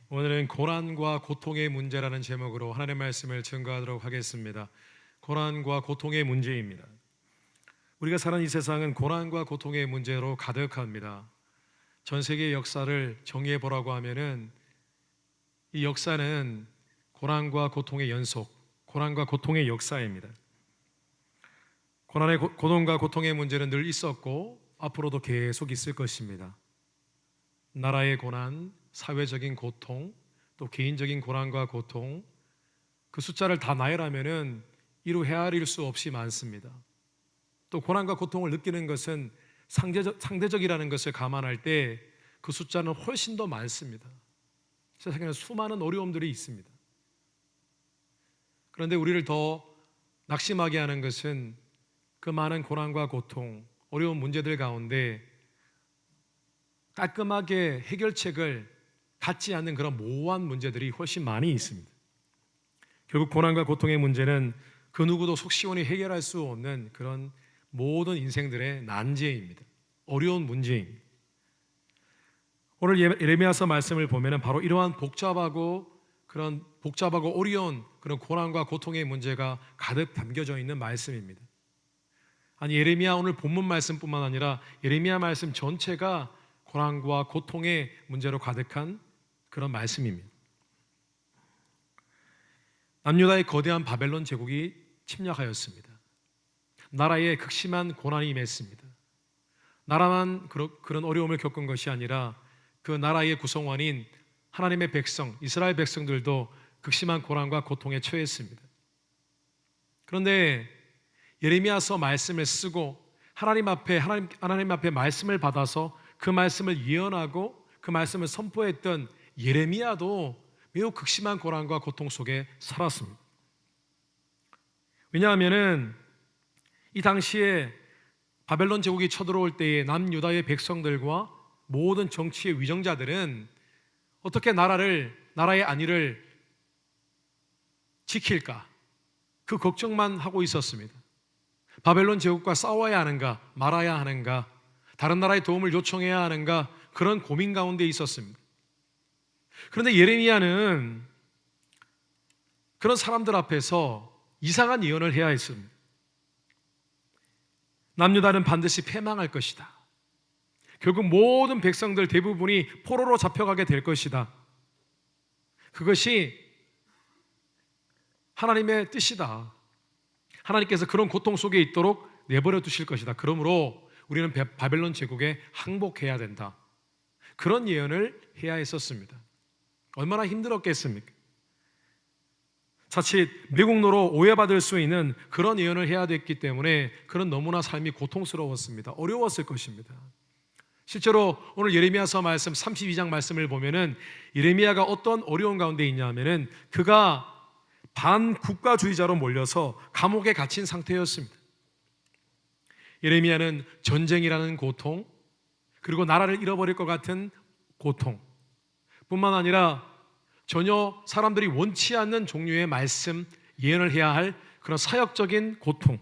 오늘은 고난과 고통의 문제라는 제목으로 하나님의 말씀을 증거하도록 하겠습니다. 고난과 고통의 문제입니다. 우리가 사는 이 세상은 고난과 고통의 문제로 가득합니다. 전 세계의 역사를 정의해 보라고 하면은 이 역사는 고난과 고통의 연속, 고난과 고통의 역사입니다. 고난과 고통의 문제는 늘 있었고 앞으로도 계속 있을 것입니다. 나라의 고난, 사회적인 고통, 또 개인적인 고난과 고통, 그 숫자를 다 나열하면은 이루 헤아릴 수 없이 많습니다. 또 고난과 고통을 느끼는 것은 상대적이라는 것을 감안할 때 그 숫자는 훨씬 더 많습니다. 세상에는 수많은 어려움들이 있습니다. 그런데 우리를 더 낙심하게 하는 것은 그 많은 고난과 고통, 어려운 문제들 가운데 깔끔하게 해결책을 갖지 않는 그런 모호한 문제들이 훨씬 많이 있습니다. 결국 고난과 고통의 문제는 그 누구도 속 시원히 해결할 수 없는 그런 모든 인생들의 난제입니다. 어려운 문제입니다. 오늘 예레미야서 말씀을 보면은 바로 이러한 복잡하고 어려운 그런 고난과 고통의 문제가 가득 담겨져 있는 말씀입니다. 아니, 예레미야 오늘 본문 말씀뿐만 아니라 예레미야 말씀 전체가 고난과 고통의 문제로 가득한 그런 말씀입니다. 남유다의 거대한 바벨론 제국이 침략하였습니다. 나라에 극심한 고난이 임했습니다. 나라만 그런 어려움을 겪은 것이 아니라 그 나라의 구성원인 하나님의 백성, 이스라엘 백성들도 극심한 고난과 고통에 처했습니다. 그런데 예레미야서 말씀을 쓰고 하나님 앞에 말씀을 받아서 그 말씀을 예언하고 그 말씀을 선포했던 예레미야도 매우 극심한 고난과 고통 속에 살았습니다. 왜냐하면은 이 당시에 바벨론 제국이 쳐들어올 때에 남유다의 백성들과 모든 정치의 위정자들은 어떻게 나라의 안위를 지킬까, 그 걱정만 하고 있었습니다. 바벨론 제국과 싸워야 하는가, 말아야 하는가, 다른 나라의 도움을 요청해야 하는가, 그런 고민 가운데 있었습니다. 그런데 예레미야는 그런 사람들 앞에서 이상한 예언을 해야 했습니다. 남유다는 반드시 패망할 것이다. 결국 모든 백성들 대부분이 포로로 잡혀가게 될 것이다. 그것이 하나님의 뜻이다. 하나님께서 그런 고통 속에 있도록 내버려 두실 것이다. 그러므로 우리는 바벨론 제국에 항복해야 된다. 그런 예언을 해야 했었습니다. 얼마나 힘들었겠습니까? 자칫 매국노로 오해받을 수 있는 그런 예언을 해야 됐기 때문에 그런 너무나 삶이 고통스러웠습니다. 어려웠을 것입니다. 실제로 오늘 예레미야서 말씀 32장 말씀을 보면은 예레미야가 어떤 어려운 가운데 있냐면은 그가 반국가주의자로 몰려서 감옥에 갇힌 상태였습니다. 예레미야는 전쟁이라는 고통, 그리고 나라를 잃어버릴 것 같은 고통 뿐만 아니라 전혀 사람들이 원치 않는 종류의 말씀, 예언을 해야 할 그런 사역적인 고통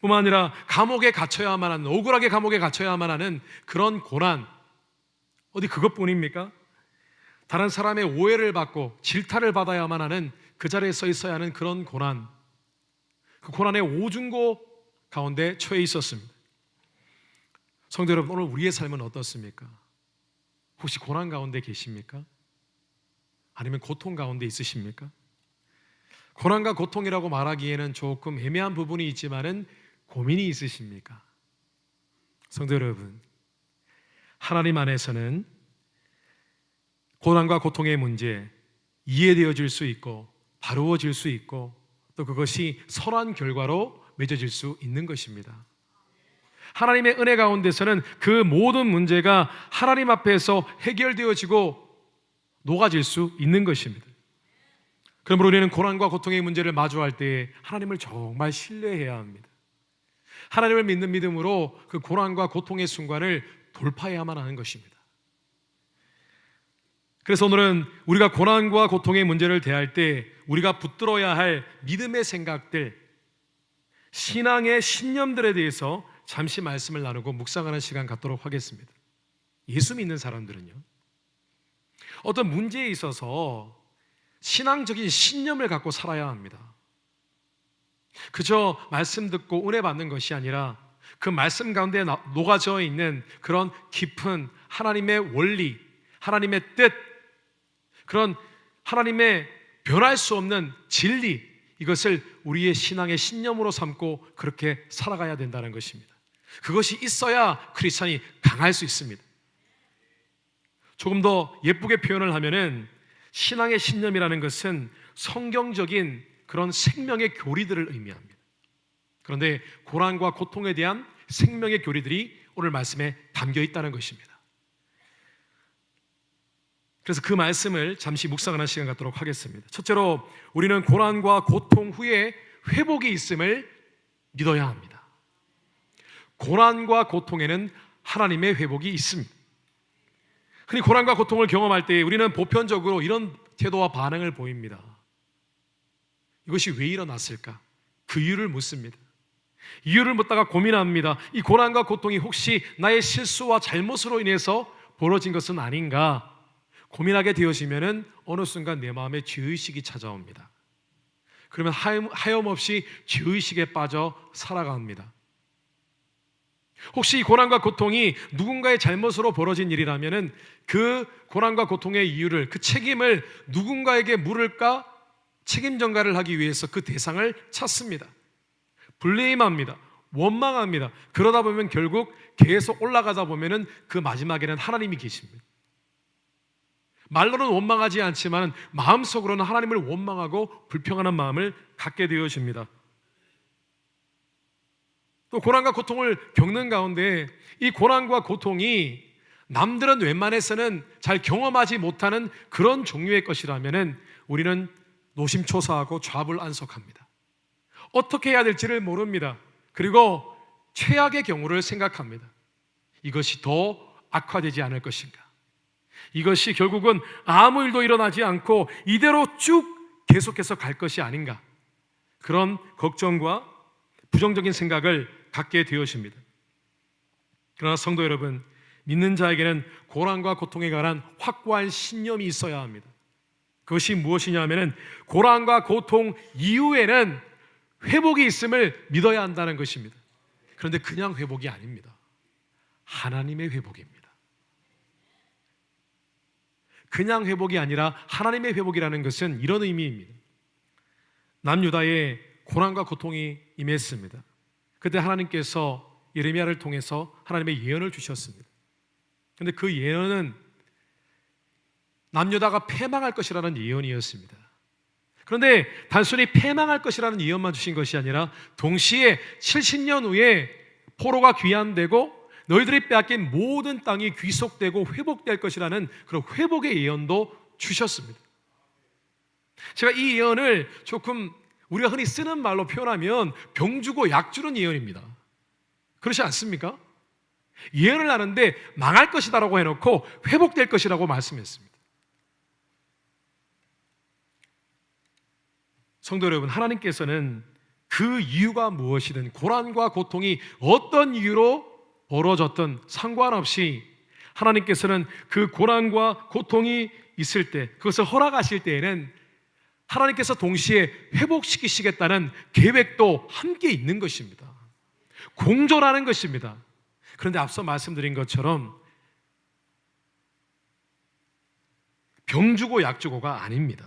뿐만 아니라 감옥에 갇혀야만 하는, 억울하게 감옥에 갇혀야만 하는 그런 고난, 어디 그것뿐입니까? 다른 사람의 오해를 받고 질타를 받아야만 하는, 그 자리에 서 있어야 하는 그런 고난, 그 고난의 오중고 가운데 처해 있었습니다. 성도 여러분, 오늘 우리의 삶은 어떻습니까? 혹시 고난 가운데 계십니까? 아니면 고통 가운데 있으십니까? 고난과 고통이라고 말하기에는 조금 애매한 부분이 있지만은 고민이 있으십니까? 성도 여러분, 하나님 안에서는 고난과 고통의 문제 이해되어질 수 있고 다루어질 수 있고 또 그것이 선한 결과로 맺어질 수 있는 것입니다. 하나님의 은혜 가운데서는 그 모든 문제가 하나님 앞에서 해결되어지고 녹아질 수 있는 것입니다. 그러므로 우리는 고난과 고통의 문제를 마주할 때에 하나님을 정말 신뢰해야 합니다. 하나님을 믿는 믿음으로 그 고난과 고통의 순간을 돌파해야만 하는 것입니다. 그래서 오늘은 우리가 고난과 고통의 문제를 대할 때 우리가 붙들어야 할 믿음의 생각들, 신앙의 신념들에 대해서 잠시 말씀을 나누고 묵상하는 시간 갖도록 하겠습니다. 예수 믿는 사람들은요, 어떤 문제에 있어서 신앙적인 신념을 갖고 살아야 합니다. 그저 말씀 듣고 은혜 받는 것이 아니라 그 말씀 가운데 녹아져 있는 그런 깊은 하나님의 원리, 하나님의 뜻, 그런 하나님의 변할 수 없는 진리, 이것을 우리의 신앙의 신념으로 삼고 그렇게 살아가야 된다는 것입니다. 그것이 있어야 크리스찬이 강할 수 있습니다. 조금 더 예쁘게 표현을 하면은 신앙의 신념이라는 것은 성경적인 그런 생명의 교리들을 의미합니다. 그런데 고난과 고통에 대한 생명의 교리들이 오늘 말씀에 담겨 있다는 것입니다. 그래서 그 말씀을 잠시 묵상하는 시간 갖도록 하겠습니다. 첫째로 우리는 고난과 고통 후에 회복이 있음을 믿어야 합니다. 고난과 고통에는 하나님의 회복이 있습니다. 흔히 고난과 고통을 경험할 때 우리는 보편적으로 이런 태도와 반응을 보입니다. 이것이 왜 일어났을까? 그 이유를 묻습니다. 이유를 묻다가 고민합니다. 이 고난과 고통이 혹시 나의 실수와 잘못으로 인해서 벌어진 것은 아닌가? 고민하게 되어지면은 어느 순간 내 마음에 죄의식이 찾아옵니다. 그러면 하염없이 죄의식에 빠져 살아갑니다. 혹시 이 고난과 고통이 누군가의 잘못으로 벌어진 일이라면은 그 고난과 고통의 이유를, 그 책임을 누군가에게 물을까? 책임 전가를 하기 위해서 그 대상을 찾습니다. 블레임합니다. 원망합니다. 그러다 보면 결국 계속 올라가다 보면은 그 마지막에는 하나님이 계십니다. 말로는 원망하지 않지만 마음속으로는 하나님을 원망하고 불평하는 마음을 갖게 되어집니다. 또 고난과 고통을 겪는 가운데 이 고난과 고통이 남들은 웬만해서는 잘 경험하지 못하는 그런 종류의 것이라면은 우리는 노심초사하고 좌불안석합니다. 어떻게 해야 될지를 모릅니다. 그리고 최악의 경우를 생각합니다. 이것이 더 악화되지 않을 것인가? 이것이 결국은 아무 일도 일어나지 않고 이대로 쭉 계속해서 갈 것이 아닌가? 그런 걱정과 부정적인 생각을 갖게 되어집니다. 그러나 성도 여러분, 믿는 자에게는 고난과 고통에 관한 확고한 신념이 있어야 합니다. 그것이 무엇이냐 하면은 고난과 고통 이후에는 회복이 있음을 믿어야 한다는 것입니다. 그런데 그냥 회복이 아닙니다. 하나님의 회복입니다. 그냥 회복이 아니라 하나님의 회복이라는 것은 이런 의미입니다. 남유다에 고난과 고통이 임했습니다. 그때 하나님께서 예레미야를 통해서 하나님의 예언을 주셨습니다. 그런데 그 예언은 남유다가 패망할 것이라는 예언이었습니다. 그런데 단순히 패망할 것이라는 예언만 주신 것이 아니라 동시에 70년 후에 포로가 귀환되고 너희들이 빼앗긴 모든 땅이 귀속되고 회복될 것이라는 그런 회복의 예언도 주셨습니다. 제가 이 예언을 조금 우리가 흔히 쓰는 말로 표현하면 병 주고 약 주는 예언입니다. 그렇지 않습니까? 예언을 하는데 망할 것이다라고 해놓고 회복될 것이라고 말씀했습니다. 성도 여러분, 하나님께서는 그 이유가 무엇이든 고난과 고통이 어떤 이유로 벌어졌든 상관없이 하나님께서는 그 고난과 고통이 있을 때, 그것을 허락하실 때에는 하나님께서 동시에 회복시키시겠다는 계획도 함께 있는 것입니다. 공존하는 것입니다. 그런데 앞서 말씀드린 것처럼 병 주고 약 주고가 아닙니다.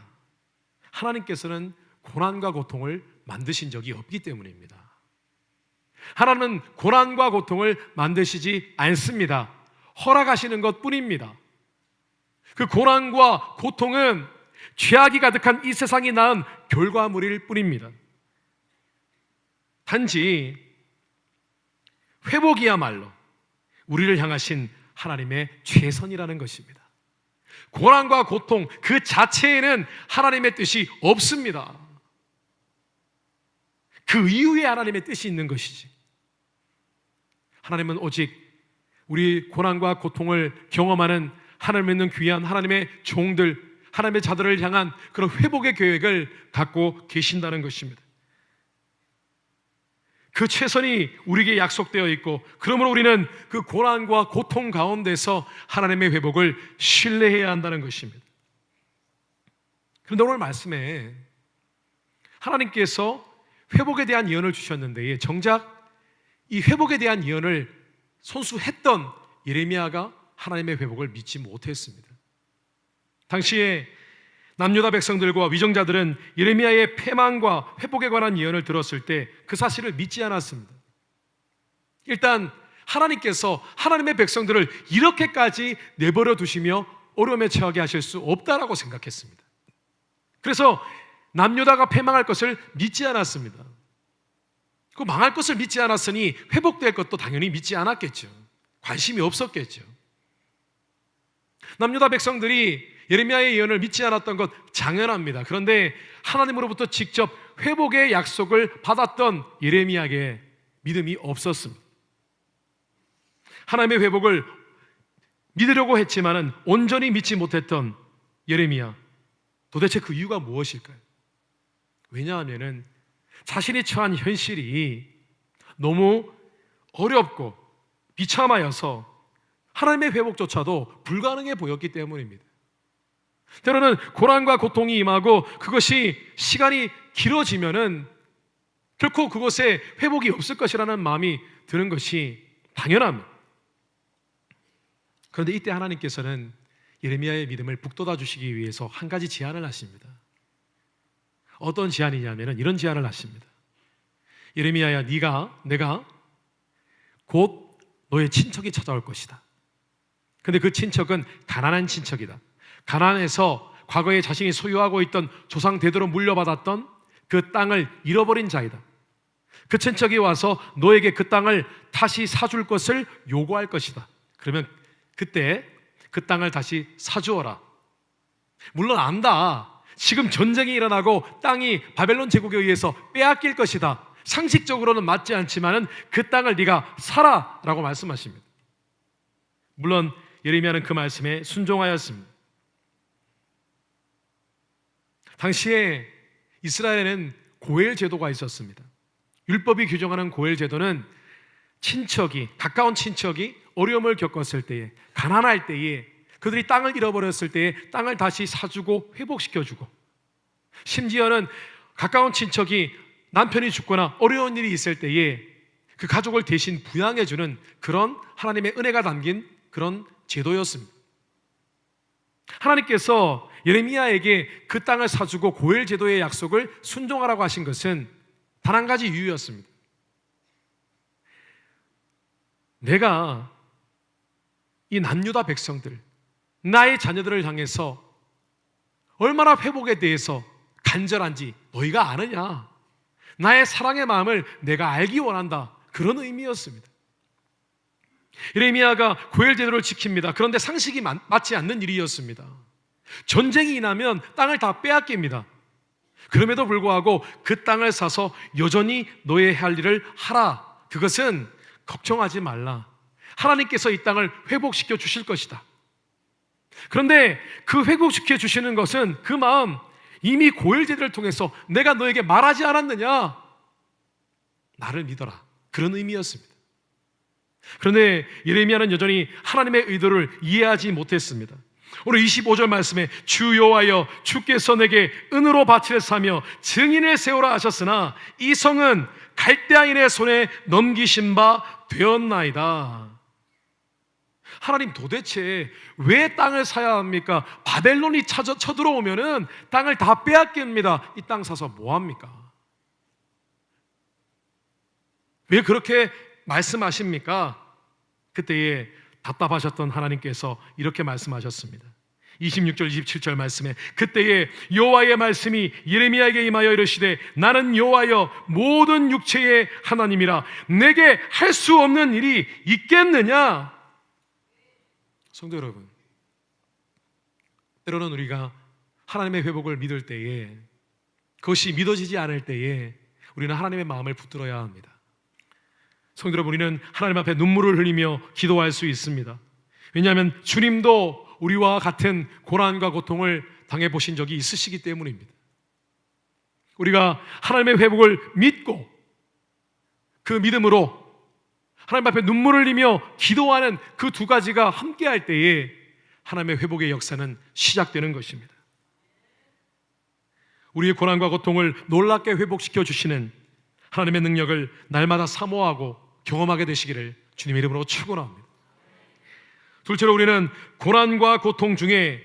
하나님께서는 고난과 고통을 만드신 적이 없기 때문입니다. 하나님은 고난과 고통을 만드시지 않습니다. 허락하시는 것 뿐입니다. 그 고난과 고통은 죄악이 가득한 이 세상이 낳은 결과물일 뿐입니다. 단지 회복이야말로 우리를 향하신 하나님의 최선이라는 것입니다. 고난과 고통 그 자체에는 하나님의 뜻이 없습니다. 그 이후에 하나님의 뜻이 있는 것이지. 하나님은 오직 우리 고난과 고통을 경험하는 하나님 있는 귀한 하나님의 종들, 하나님의 자들을 향한 그런 회복의 계획을 갖고 계신다는 것입니다. 그 최선이 우리에게 약속되어 있고, 그러므로 우리는 그 고난과 고통 가운데서 하나님의 회복을 신뢰해야 한다는 것입니다. 그런데 오늘 말씀에 하나님께서 회복에 대한 예언을 주셨는데, 정작 이 회복에 대한 예언을 손수했던 예레미야가 하나님의 회복을 믿지 못했습니다. 당시에 남유다 백성들과 위정자들은 예레미야의 패망과 회복에 관한 예언을 들었을 때 그 사실을 믿지 않았습니다. 일단 하나님께서 하나님의 백성들을 이렇게까지 내버려 두시며 어려움에 처하게 하실 수 없다라고 생각했습니다. 그래서 남유다가 패망할 것을 믿지 않았습니다. 그 망할 것을 믿지 않았으니 회복될 것도 당연히 믿지 않았겠죠. 관심이 없었겠죠. 남유다 백성들이 예레미야의 예언을 믿지 않았던 것 당연합니다. 그런데 하나님으로부터 직접 회복의 약속을 받았던 예레미야에게 믿음이 없었습니다. 하나님의 회복을 믿으려고 했지만은 온전히 믿지 못했던 예레미야, 도대체 그 이유가 무엇일까요? 왜냐하면은 자신이 처한 현실이 너무 어렵고 비참하여서 하나님의 회복조차도 불가능해 보였기 때문입니다. 때로는 고난과 고통이 임하고 그것이 시간이 길어지면은 결코 그것에 회복이 없을 것이라는 마음이 드는 것이 당연합니다. 그런데 이때 하나님께서는 예레미야의 믿음을 북돋아 주시기 위해서 한 가지 제안을 하십니다. 어떤 제안이냐면 이런 제안을 하십니다. 예레미야야, 내가 곧 너의 친척이 찾아올 것이다. 근데 그 친척은 가난한 친척이다. 가난해서 과거에 자신이 소유하고 있던 조상 대대로 물려받았던 그 땅을 잃어버린 자이다. 그 친척이 와서 너에게 그 땅을 다시 사줄 것을 요구할 것이다. 그러면 그때 그 땅을 다시 사주어라. 물론 안다. 지금 전쟁이 일어나고 땅이 바벨론 제국에 의해서 빼앗길 것이다. 상식적으로는 맞지 않지만은 그 땅을 네가 사라라고 말씀하십니다. 물론 예레미야는 그 말씀에 순종하였습니다. 당시에 이스라엘에는 고엘 제도가 있었습니다. 율법이 규정하는 고엘 제도는 가까운 친척이 어려움을 겪었을 때에, 가난할 때에, 그들이 땅을 잃어버렸을 때에 땅을 다시 사주고 회복시켜주고, 심지어는 가까운 친척이 남편이 죽거나 어려운 일이 있을 때에 그 가족을 대신 부양해주는 그런 하나님의 은혜가 담긴 그런 제도였습니다. 하나님께서 예레미야에게 그 땅을 사주고 고엘 제도의 약속을 순종하라고 하신 것은 단 한 가지 이유였습니다. 내가 이 남유다 백성들, 나의 자녀들을 향해서 얼마나 회복에 대해서 간절한지 너희가 아느냐? 나의 사랑의 마음을 내가 알기 원한다. 그런 의미였습니다. 예레미야가 고엘 제도를 지킵니다. 그런데 상식이 맞지 않는 일이었습니다. 전쟁이 나면 땅을 다 빼앗깁니다. 그럼에도 불구하고 그 땅을 사서 여전히 너의 할 일을 하라. 그것은 걱정하지 말라. 하나님께서 이 땅을 회복시켜 주실 것이다. 그런데 그 회복시켜 주시는 것은 그 마음, 이미 고엘 제도를 통해서 내가 너에게 말하지 않았느냐? 나를 믿어라. 그런 의미였습니다. 그런데 예레미야는 여전히 하나님의 의도를 이해하지 못했습니다. 오늘 25절 말씀에 주 여호와여, 주께서 내게 은으로 밭을 사며 증인을 세우라 하셨으나 이 성은 갈대아인의 손에 넘기신 바 되었나이다. 하나님, 도대체 왜 땅을 사야 합니까? 바벨론이 쳐들어오면은 땅을 다 빼앗깁니다. 이 땅 사서 뭐합니까? 왜 그렇게 말씀하십니까? 그때에 답답하셨던 하나님께서 이렇게 말씀하셨습니다. 26절 27절 말씀에 그때에 여호와의 말씀이 예레미야에게 임하여 이르시되 나는 여호와여 모든 육체의 하나님이라 내게 할 수 없는 일이 있겠느냐? 성도 여러분, 때로는 우리가 하나님의 회복을 믿을 때에, 그것이 믿어지지 않을 때에 우리는 하나님의 마음을 붙들어야 합니다. 성도 여러분, 우리는 하나님 앞에 눈물을 흘리며 기도할 수 있습니다. 왜냐하면 주님도 우리와 같은 고난과 고통을 당해보신 적이 있으시기 때문입니다. 우리가 하나님의 회복을 믿고 그 믿음으로 하나님 앞에 눈물을 흘리며 기도하는 그 두 가지가 함께할 때에 하나님의 회복의 역사는 시작되는 것입니다. 우리의 고난과 고통을 놀랍게 회복시켜 주시는 하나님의 능력을 날마다 사모하고 경험하게 되시기를 주님의 이름으로 축원합니다. 둘째로 우리는 고난과 고통 중에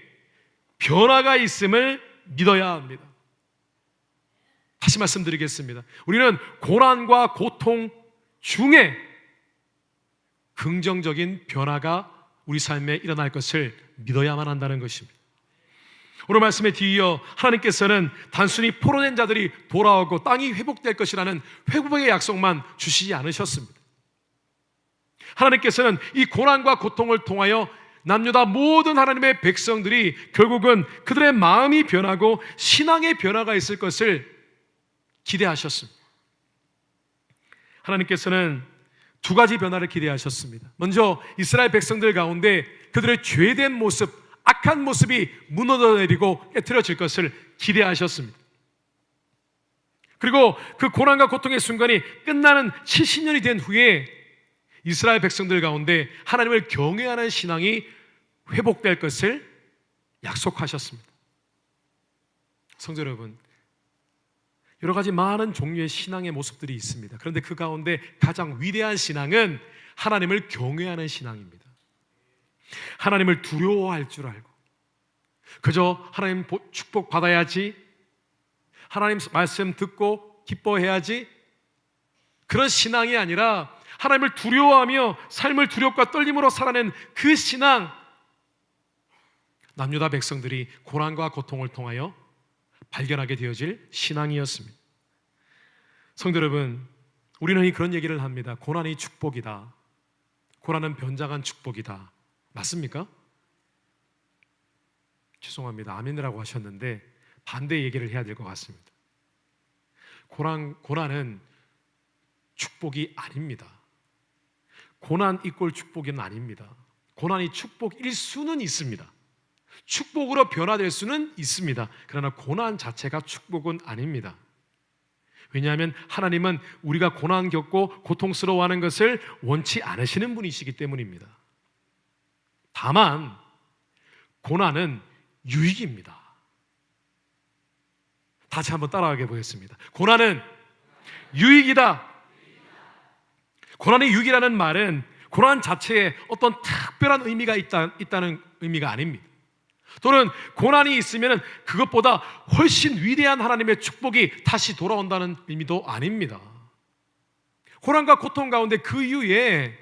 변화가 있음을 믿어야 합니다. 다시 말씀드리겠습니다. 우리는 고난과 고통 중에 긍정적인 변화가 우리 삶에 일어날 것을 믿어야만 한다는 것입니다. 오늘 말씀에 뒤이어 하나님께서는 단순히 포로된 자들이 돌아오고 땅이 회복될 것이라는 회복의 약속만 주시지 않으셨습니다. 하나님께서는 이 고난과 고통을 통하여 남유다 모든 하나님의 백성들이 결국은 그들의 마음이 변하고 신앙의 변화가 있을 것을 기대하셨습니다. 하나님께서는 두 가지 변화를 기대하셨습니다. 먼저 이스라엘 백성들 가운데 그들의 죄된 모습, 악한 모습이 무너져내리고 깨트려질 것을 기대하셨습니다. 그리고 그 고난과 고통의 순간이 끝나는 70년이 된 후에 이스라엘 백성들 가운데 하나님을 경외하는 신앙이 회복될 것을 약속하셨습니다. 성도 여러분, 여러 가지 많은 종류의 신앙의 모습들이 있습니다. 그런데 그 가운데 가장 위대한 신앙은 하나님을 경외하는 신앙입니다. 하나님을 두려워할 줄 알고 그저 하나님 축복 받아야지, 하나님 말씀 듣고 기뻐해야지, 그런 신앙이 아니라 하나님을 두려워하며 삶을 두렵과 떨림으로 살아낸 그 신앙, 남유다 백성들이 고난과 고통을 통하여 발견하게 되어질 신앙이었습니다. 성도 여러분, 우리는 그런 얘기를 합니다. 고난이 축복이다, 고난은 변장한 축복이다. 맞습니까? 죄송합니다, 아멘이라고 하셨는데 반대 얘기를 해야 될 것 같습니다. 고난은 축복이 아닙니다. 고난 이꼴 축복은 아닙니다. 고난이 축복일 수는 있습니다. 축복으로 변화될 수는 있습니다. 그러나 고난 자체가 축복은 아닙니다. 왜냐하면 하나님은 우리가 고난 겪고 고통스러워하는 것을 원치 않으시는 분이시기 때문입니다. 다만 고난은 유익입니다. 다시 한번 따라하게 보겠습니다. 고난은 유익이다. 고난의 유익이라는 말은 고난 자체에 어떤 특별한 의미가 있다는 의미가 아닙니다. 또는 고난이 있으면 그것보다 훨씬 위대한 하나님의 축복이 다시 돌아온다는 의미도 아닙니다. 고난과 고통 가운데 그 이후에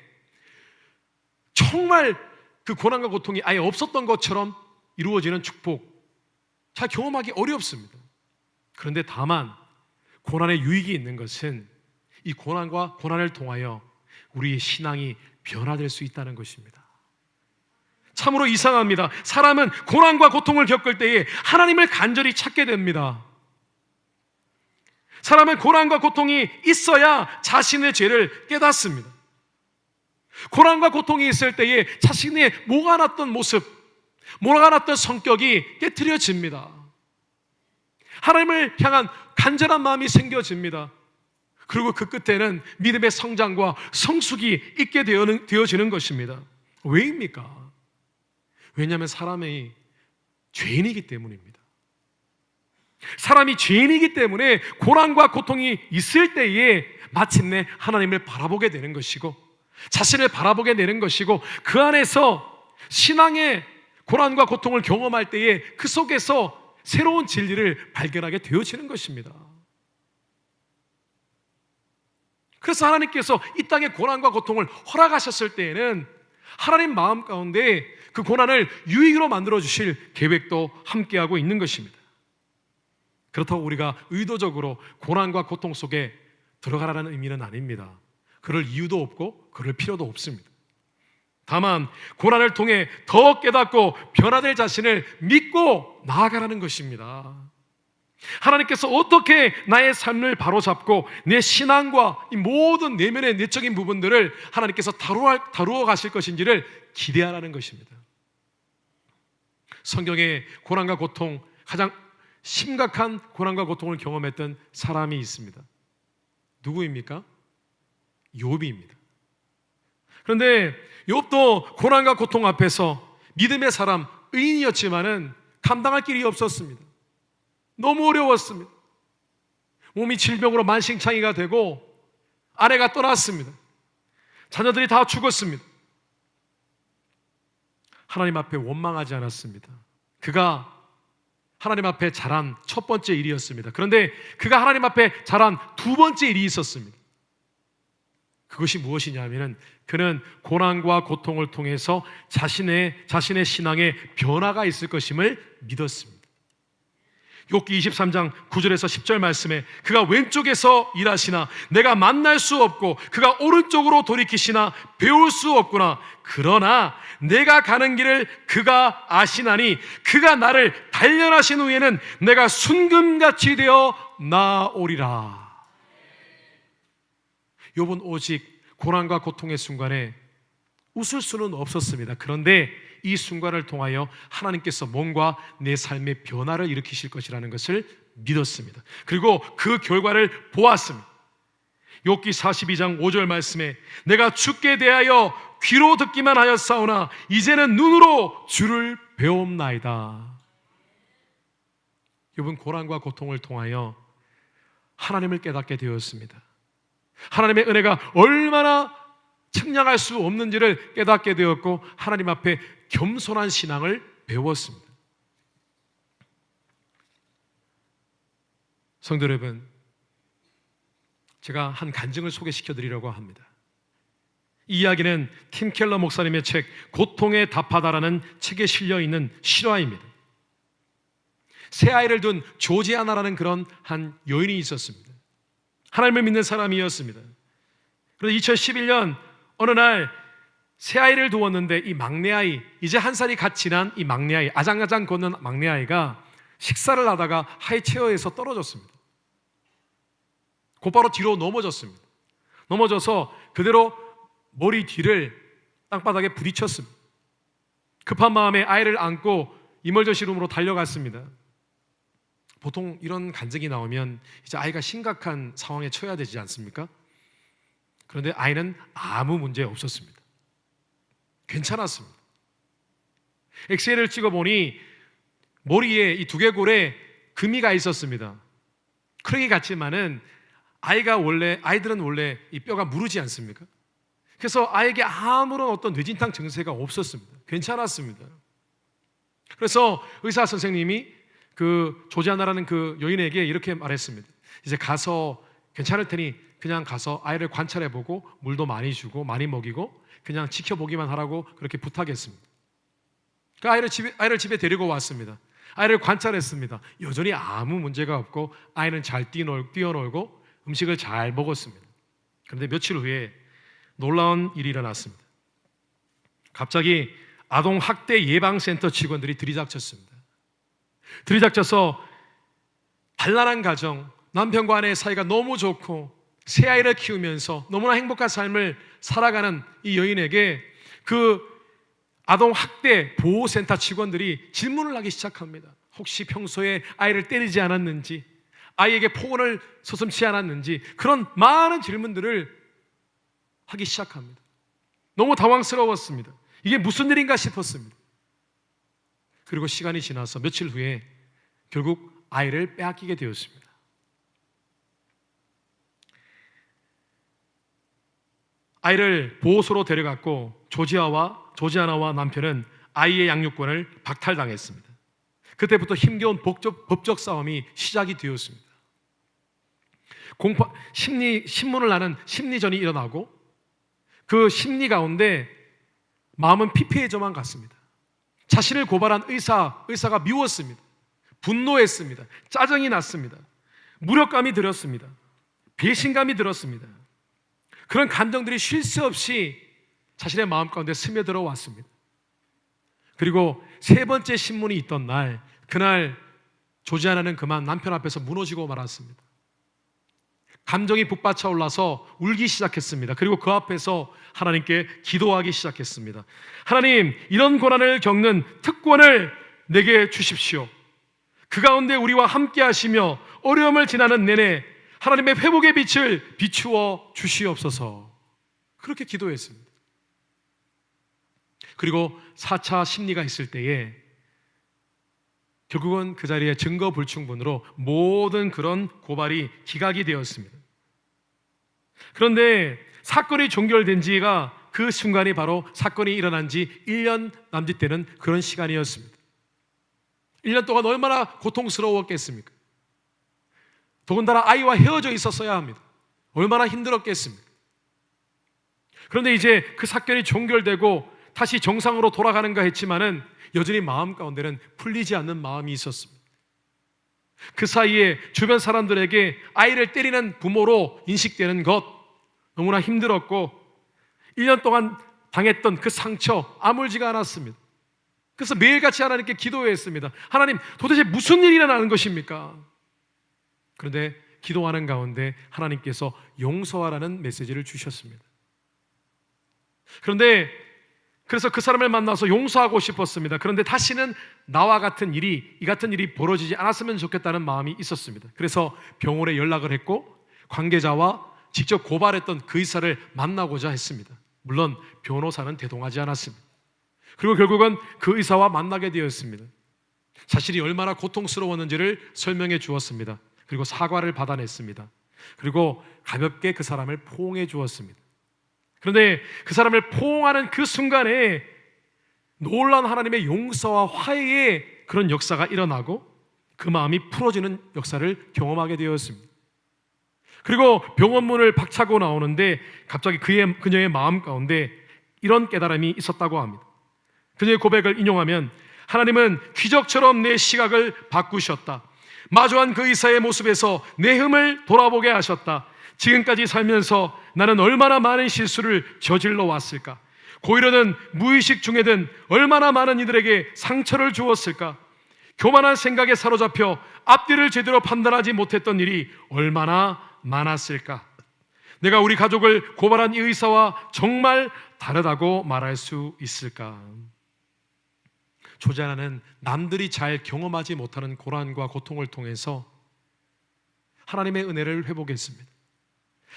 정말 그 고난과 고통이 아예 없었던 것처럼 이루어지는 축복, 잘 경험하기 어렵습니다. 그런데 다만 고난의 유익이 있는 것은 이 고난과 고난을 통하여 우리의 신앙이 변화될 수 있다는 것입니다. 참으로 이상합니다. 사람은 고난과 고통을 겪을 때에 하나님을 간절히 찾게 됩니다. 사람은 고난과 고통이 있어야 자신의 죄를 깨닫습니다. 고난과 고통이 있을 때에 자신의 모가놨던 모습, 모가놨던 성격이 깨트려집니다. 하나님을 향한 간절한 마음이 생겨집니다. 그리고 그 끝에는 믿음의 성장과 성숙이 있게 되어지는 것입니다. 왜입니까? 왜냐하면 사람이 죄인이기 때문입니다. 사람이 죄인이기 때문에 고난과 고통이 있을 때에 마침내 하나님을 바라보게 되는 것이고 자신을 바라보게 되는 것이고 그 안에서 신앙의 고난과 고통을 경험할 때에 그 속에서 새로운 진리를 발견하게 되어지는 것입니다. 그래서 하나님께서 이 땅의 고난과 고통을 허락하셨을 때에는 하나님 마음 가운데 그 고난을 유익으로 만들어 주실 계획도 함께하고 있는 것입니다. 그렇다고 우리가 의도적으로 고난과 고통 속에 들어가라는 의미는 아닙니다. 그럴 이유도 없고 그럴 필요도 없습니다. 다만 고난을 통해 더 깨닫고 변화될 자신을 믿고 나아가라는 것입니다. 하나님께서 어떻게 나의 삶을 바로잡고 내 신앙과 이 모든 내면의 내적인 부분들을 하나님께서 다루어 가실 것인지를 기대하라는 것입니다. 성경에 고난과 고통, 가장 심각한 고난과 고통을 경험했던 사람이 있습니다. 누구입니까? 욥입니다. 그런데 욥도 고난과 고통 앞에서 믿음의 사람, 의인이었지만은 감당할 길이 없었습니다. 너무 어려웠습니다. 몸이 질병으로 만신창이가 되고 아내가 떠났습니다. 자녀들이 다 죽었습니다. 하나님 앞에 원망하지 않았습니다. 그가 하나님 앞에 잘한 첫 번째 일이었습니다. 그런데 그가 하나님 앞에 잘한 두 번째 일이 있었습니다. 그것이 무엇이냐면은 그는 고난과 고통을 통해서 자신의 신앙에 변화가 있을 것임을 믿었습니다. 욥기 23장 9절에서 10절 말씀에 그가 왼쪽에서 일하시나 내가 만날 수 없고 그가 오른쪽으로 돌이키시나 배울 수 없구나. 그러나 내가 가는 길을 그가 아시나니 그가 나를 단련하신 후에는 내가 순금같이 되어 나오리라. 욥은 오직 고난과 고통의 순간에 웃을 수는 없었습니다. 그런데 이 순간을 통하여 하나님께서 뭔가 내 삶의 변화를 일으키실 것이라는 것을 믿었습니다. 그리고 그 결과를 보았습니다. 욥기 42장 5절 말씀에 내가 주께 대하여 귀로 듣기만 하였사오나 이제는 눈으로 주를 배움나이다. 욥은 고난과 고통을 통하여 하나님을 깨닫게 되었습니다. 하나님의 은혜가 얼마나 측량할 수 없는지를 깨닫게 되었고 하나님 앞에 겸손한 신앙을 배웠습니다. 성도 여러분, 제가 한 간증을 소개시켜 드리려고 합니다. 이 이야기는 팀 켈러 목사님의 책 고통에 답하다라는 책에 실려 있는 실화입니다. 새 아이를 둔 조지아나라는 그런 한 여인이 있었습니다. 하나님을 믿는 사람이었습니다. 그런데 2011년 어느 날 새 아이를 두었는데 이 막내 아이, 이제 한 살이 갓 지난 이 막내 아이, 아장아장 걷는 막내 아이가 식사를 하다가 하이체어에서 떨어졌습니다. 곧바로 뒤로 넘어졌습니다. 넘어져서 그대로 머리 뒤를 땅바닥에 부딪혔습니다. 급한 마음에 아이를 안고 이멀전시룸으로 달려갔습니다. 보통 이런 간증이 나오면 이제 아이가 심각한 상황에 처해야 되지 않습니까? 그런데 아이는 아무 문제 없었습니다. 괜찮았습니다. 엑스레이를 찍어보니 머리에 이 두개골에 금이가 있었습니다. 크랙이 같지만은 아이들은 원래 이 뼈가 무르지 않습니까? 그래서 아이에게 아무런 어떤 뇌진탕 증세가 없었습니다. 괜찮았습니다. 그래서 의사 선생님이 그 조지아나라는 그 여인에게 이렇게 말했습니다. 이제 가서 괜찮을 테니 그냥 가서 아이를 관찰해보고 물도 많이 주고 많이 먹이고 그냥 지켜보기만 하라고 그렇게 부탁했습니다. 그 아이를 집에 데리고 왔습니다. 아이를 관찰했습니다. 여전히 아무 문제가 없고 아이는 잘 뛰어놀고 음식을 잘 먹었습니다. 그런데 며칠 후에 놀라운 일이 일어났습니다. 갑자기 아동학대 예방센터 직원들이 들이닥쳤습니다. 들이닥쳐서 단란한 가정, 남편과 아내의 사이가 너무 좋고 새 아이를 키우면서 너무나 행복한 삶을 살아가는 이 여인에게 그 아동학대 보호센터 직원들이 질문을 하기 시작합니다. 혹시 평소에 아이를 때리지 않았는지, 아이에게 폭언을 서슴지 않았는지 그런 많은 질문들을 하기 시작합니다. 너무 당황스러웠습니다. 이게 무슨 일인가 싶었습니다. 그리고 시간이 지나서 며칠 후에 결국 아이를 빼앗기게 되었습니다. 아이를 보호소로 데려갔고 조지아나와 남편은 아이의 양육권을 박탈당했습니다. 그때부터 힘겨운 법적 싸움이 시작이 되었습니다. 신문을 나는 심리전이 일어나고 그 심리 가운데 마음은 피폐해져만 갔습니다. 자신을 고발한 의사가 미웠습니다. 분노했습니다. 짜증이 났습니다. 무력감이 들었습니다. 배신감이 들었습니다. 그런 감정들이 쉴 새 없이 자신의 마음 가운데 스며들어 왔습니다. 그리고 세 번째 신문이 있던 날, 그날 조지아나는 그만 남편 앞에서 무너지고 말았습니다. 감정이 북받쳐 올라서 울기 시작했습니다. 그리고 그 앞에서 하나님께 기도하기 시작했습니다. 하나님, 이런 고난을 겪는 특권을 내게 주십시오. 그 가운데 우리와 함께 하시며 어려움을 지나는 내내 하나님의 회복의 빛을 비추어 주시옵소서. 그렇게 기도했습니다. 그리고 4차 심리가 있을 때에 결국은 그 자리에 증거 불충분으로 모든 그런 고발이 기각이 되었습니다. 그런데 사건이 종결된 지가 그 순간이 바로 사건이 일어난 지 1년 남짓 되는 그런 시간이었습니다. 1년 동안 얼마나 고통스러웠겠습니까? 더군다나 아이와 헤어져 있었어야 합니다. 얼마나 힘들었겠습니까? 그런데 이제 그 사건이 종결되고 다시 정상으로 돌아가는가 했지만은 여전히 마음 가운데는 풀리지 않는 마음이 있었습니다. 그 사이에 주변 사람들에게 아이를 때리는 부모로 인식되는 것 너무나 힘들었고 1년 동안 당했던 그 상처 아물지가 않았습니다. 그래서 매일같이 하나님께 기도했습니다. 하나님, 도대체 무슨 일이 일어나는 것입니까? 그런데 기도하는 가운데 하나님께서 용서하라는 메시지를 주셨습니다. 그래서 그 사람을 만나서 용서하고 싶었습니다. 그런데 다시는 나와 같은 일이, 이 같은 일이 벌어지지 않았으면 좋겠다는 마음이 있었습니다. 그래서 병원에 연락을 했고 관계자와 직접 고발했던 그 의사를 만나고자 했습니다. 물론 변호사는 대동하지 않았습니다. 그리고 결국은 그 의사와 만나게 되었습니다. 사실이 얼마나 고통스러웠는지를 설명해 주었습니다. 그리고 사과를 받아냈습니다. 그리고 가볍게 그 사람을 포옹해 주었습니다. 그런데 그 사람을 포옹하는 그 순간에 놀라운 하나님의 용서와 화해의 그런 역사가 일어나고 그 마음이 풀어지는 역사를 경험하게 되었습니다. 그리고 병원 문을 박차고 나오는데 갑자기 그녀의 마음 가운데 이런 깨달음이 있었다고 합니다. 그녀의 고백을 인용하면 하나님은 기적처럼 내 시각을 바꾸셨다. 마주한 그 의사의 모습에서 내 흠을 돌아보게 하셨다. 지금까지 살면서 나는 얼마나 많은 실수를 저질러 왔을까? 고의로는 무의식 중에든 얼마나 많은 이들에게 상처를 주었을까? 교만한 생각에 사로잡혀 앞뒤를 제대로 판단하지 못했던 일이 얼마나 많았을까? 내가 우리 가족을 고발한 이 의사와 정말 다르다고 말할 수 있을까? 조자나는 남들이 잘 경험하지 못하는 고난과 고통을 통해서 하나님의 은혜를 회복했습니다.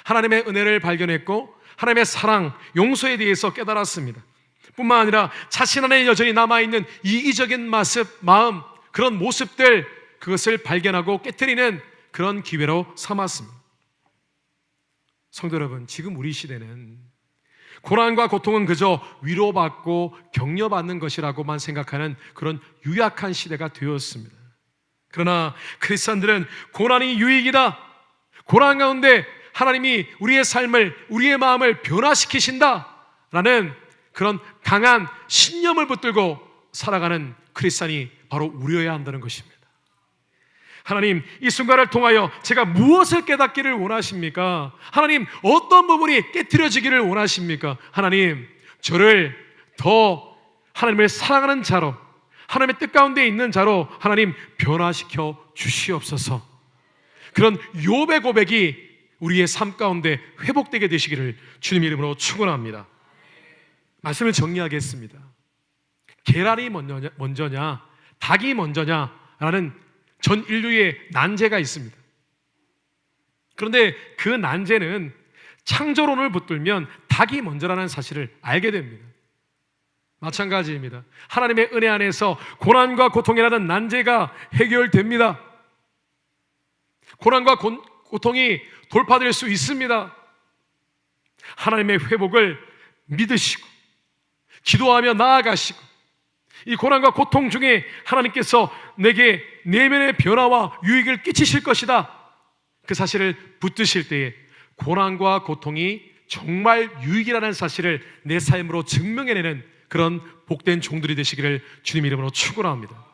하나님의 은혜를 발견했고 하나님의 사랑, 용서에 대해서 깨달았습니다. 뿐만 아니라 자신 안에 여전히 남아있는 이기적인 마음, 그런 모습들, 그것을 발견하고 깨트리는 그런 기회로 삼았습니다. 성도 여러분, 지금 우리 시대는 고난과 고통은 그저 위로받고 격려받는 것이라고만 생각하는 그런 유약한 시대가 되었습니다. 그러나 크리스찬들은 고난이 유익이다, 고난 가운데 하나님이 우리의 삶을, 우리의 마음을 변화시키신다라는 그런 강한 신념을 붙들고 살아가는 크리스찬이 바로 우려야 한다는 것입니다. 하나님, 이 순간을 통하여 제가 무엇을 깨닫기를 원하십니까? 하나님, 어떤 부분이 깨트려지기를 원하십니까? 하나님, 저를 더 하나님을 사랑하는 자로, 하나님의 뜻 가운데 있는 자로 하나님 변화시켜 주시옵소서. 그런 욥의 고백이 우리의 삶 가운데 회복되게 되시기를 주님 이름으로 축원합니다. 말씀을 정리하겠습니다. 계란이 먼저냐, 닭이 먼저냐라는 전 인류의 난제가 있습니다. 그런데 그 난제는 창조론을 붙들면 닭이 먼저라는 사실을 알게 됩니다. 마찬가지입니다. 하나님의 은혜 안에서 고난과 고통이라는 난제가 해결됩니다. 고난과 고통이 돌파될 수 있습니다. 하나님의 회복을 믿으시고 기도하며 나아가시고 이 고난과 고통 중에 하나님께서 내게 내면의 변화와 유익을 끼치실 것이다, 그 사실을 붙드실 때에 고난과 고통이 정말 유익이라는 사실을 내 삶으로 증명해내는 그런 복된 종들이 되시기를 주님 이름으로 축원합니다.